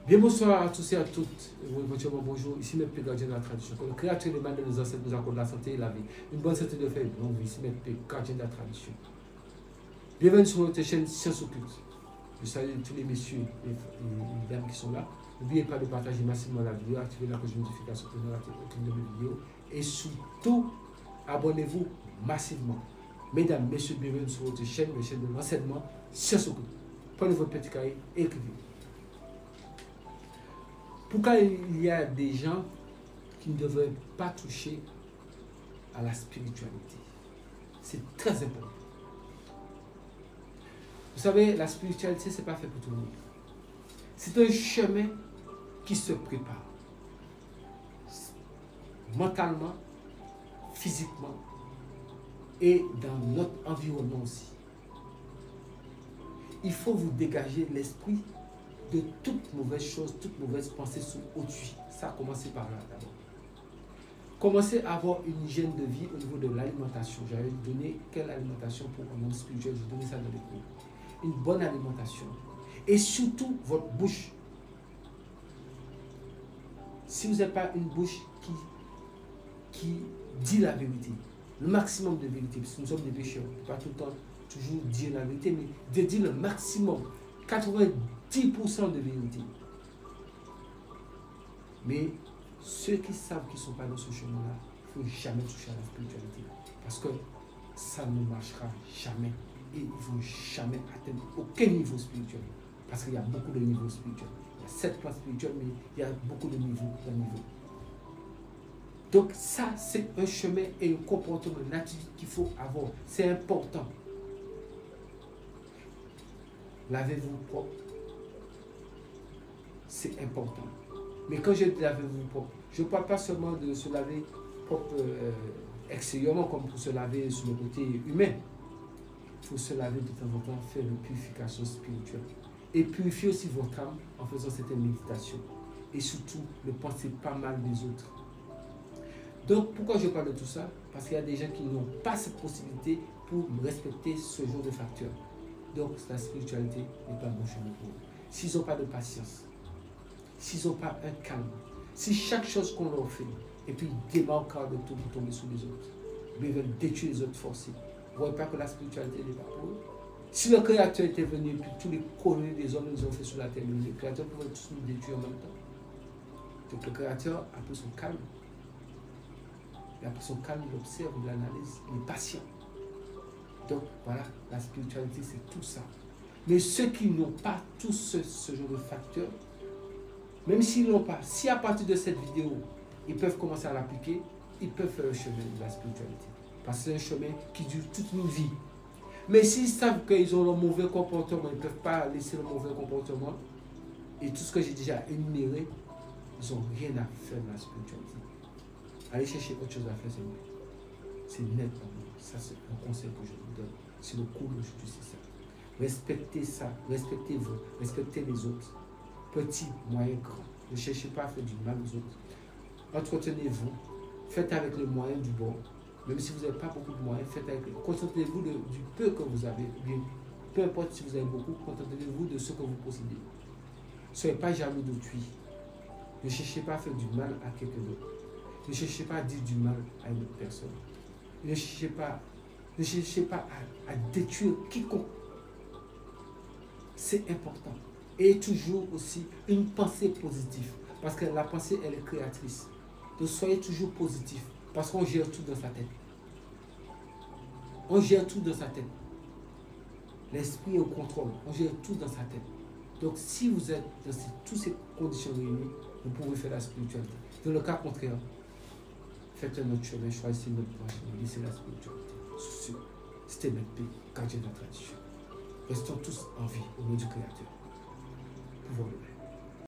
Bien bonsoir à tous et à toutes. Éventuellement bonjour. Ici Maître P, gardien de la tradition. Le créateur des mains de nos ancêtres nous accorde la santé et la vie. Une bonne santé de faire une longue vie. Ici Maître P, gardien de la tradition. Bienvenue sur notre chaîne Sciences Occultes. Je salue tous les messieurs et les dames qui sont là. N'oubliez pas de partager massivement la vidéo, activer la cloche de notification pour ne rater aucune de mes vidéos. Et surtout, abonnez-vous massivement. Mesdames, messieurs, bienvenue sur votre chaîne, la chaîne de l'enseignement Sciences Occultes. Prenez votre petit cahier et écrivez. Pourquoi il y a des gens qui ne devraient pas toucher à la spiritualité? C'est très important. Vous savez, la spiritualité, ce n'est pas fait pour tout le monde. C'est un chemin qui se prépare. Mentalement, physiquement et dans notre environnement aussi. Il faut vous dégager l'esprit de toute mauvaise chose, toute mauvaise pensée sur autrui. Ça a commencé par là d'abord. Commencez à avoir une hygiène de vie au niveau de l'alimentation. J'avais donné quelle alimentation pour un monde spirituel, je donnais ça dans les cours. Une bonne alimentation. Et surtout, votre bouche. Si vous n'avez pas une bouche qui dit la vérité, le maximum de vérité, parce que nous sommes des pécheurs, on ne peut pas tout le temps toujours dire la vérité, mais de dire le maximum, 90% de vérité. Mais ceux qui savent qu'ils ne sont pas dans ce chemin-là, il ne faut jamais toucher à la spiritualité. Parce que ça ne marchera jamais. Et ils ne vont jamais atteindre aucun niveau spirituel. Parce qu'il y a beaucoup de niveaux spirituels. Il y a 7 plans spirituels, mais il y a beaucoup de niveaux. Donc ça, c'est un chemin et un comportement, une attitude qu'il faut avoir. C'est important. Lavez-vous propre. C'est important. Mais quand je dis lavez-vous propre, je ne parle pas seulement de se laver propre extérieurement comme pour se laver sur le côté humain. Il faut se laver de temps en temps, faire une purification spirituelle. Et purifier aussi votre âme en faisant certaines méditations. Et surtout, ne pensez pas mal des autres. Donc, pourquoi je parle de tout ça? Parce qu'il y a des gens qui n'ont pas cette possibilité pour respecter ce genre de facteurs. Donc, la spiritualité n'est pas bon chemin pour eux. S'ils n'ont pas de patience, s'ils n'ont pas un calme, si chaque chose qu'on leur fait, et puis ils démarquent de tout pour tomber sous les autres, mais ils veulent détruire les autres forcés. Vous ne voyez pas que la spiritualité n'est pas pour eux? Si le Créateur était venu, et puis tous les colonies des hommes nous ont fait sur la terre, le Créateur pourrait tous nous détruire en même temps. Donc le Créateur a pris son calme. Et après son calme, il observe, il analyse, il est patient. Donc voilà, la spiritualité c'est tout ça. Mais ceux qui n'ont pas tout ce genre de facteurs, même s'ils n'ont pas, si à partir de cette vidéo, ils peuvent commencer à l'appliquer, ils peuvent faire le chemin de la spiritualité. Parce que c'est un chemin qui dure toute une vie. Mais s'ils savent qu'ils ont un mauvais comportement, ils ne peuvent pas laisser le mauvais comportement, et tout ce que j'ai déjà énuméré, ils n'ont rien à faire dans la spiritualité. Allez chercher autre chose à faire, c'est mieux. C'est net pour vous. Ça, c'est un conseil que je vous donne. C'est le cours d'aujourd'hui, c'est ça. Respectez ça. Respectez-vous. Respectez les autres. Petits, moyens, grands. Ne cherchez pas à faire du mal aux autres. Entretenez-vous. Faites avec les moyens du bord. Même si vous n'avez pas beaucoup de moyens, faites avec. Contentez-vous du peu que vous avez. Bien, peu importe si vous avez beaucoup, contentez-vous de ce que vous possédez. Ne soyez pas jaloux d'autrui. Ne cherchez pas à faire du mal à quelqu'un d'autre. Ne cherchez pas à dire du mal à une autre personne. Ne cherchez pas à détruire quiconque. C'est important. Et toujours aussi une pensée positive. Parce que la pensée, elle est créatrice. Donc soyez toujours positif. Parce qu'on gère tout dans sa tête. On gère tout dans sa tête. L'esprit est au contrôle. On gère tout dans sa tête. Donc si vous êtes dans toutes ces conditions réunies, vous pouvez faire la spiritualité. Dans le cas contraire, faites un autre chemin, choisissez notre branche, laissez la spiritualité. C'était notre pays, gardien de la tradition. Restons tous en vie au nom du Créateur. Pouvoir le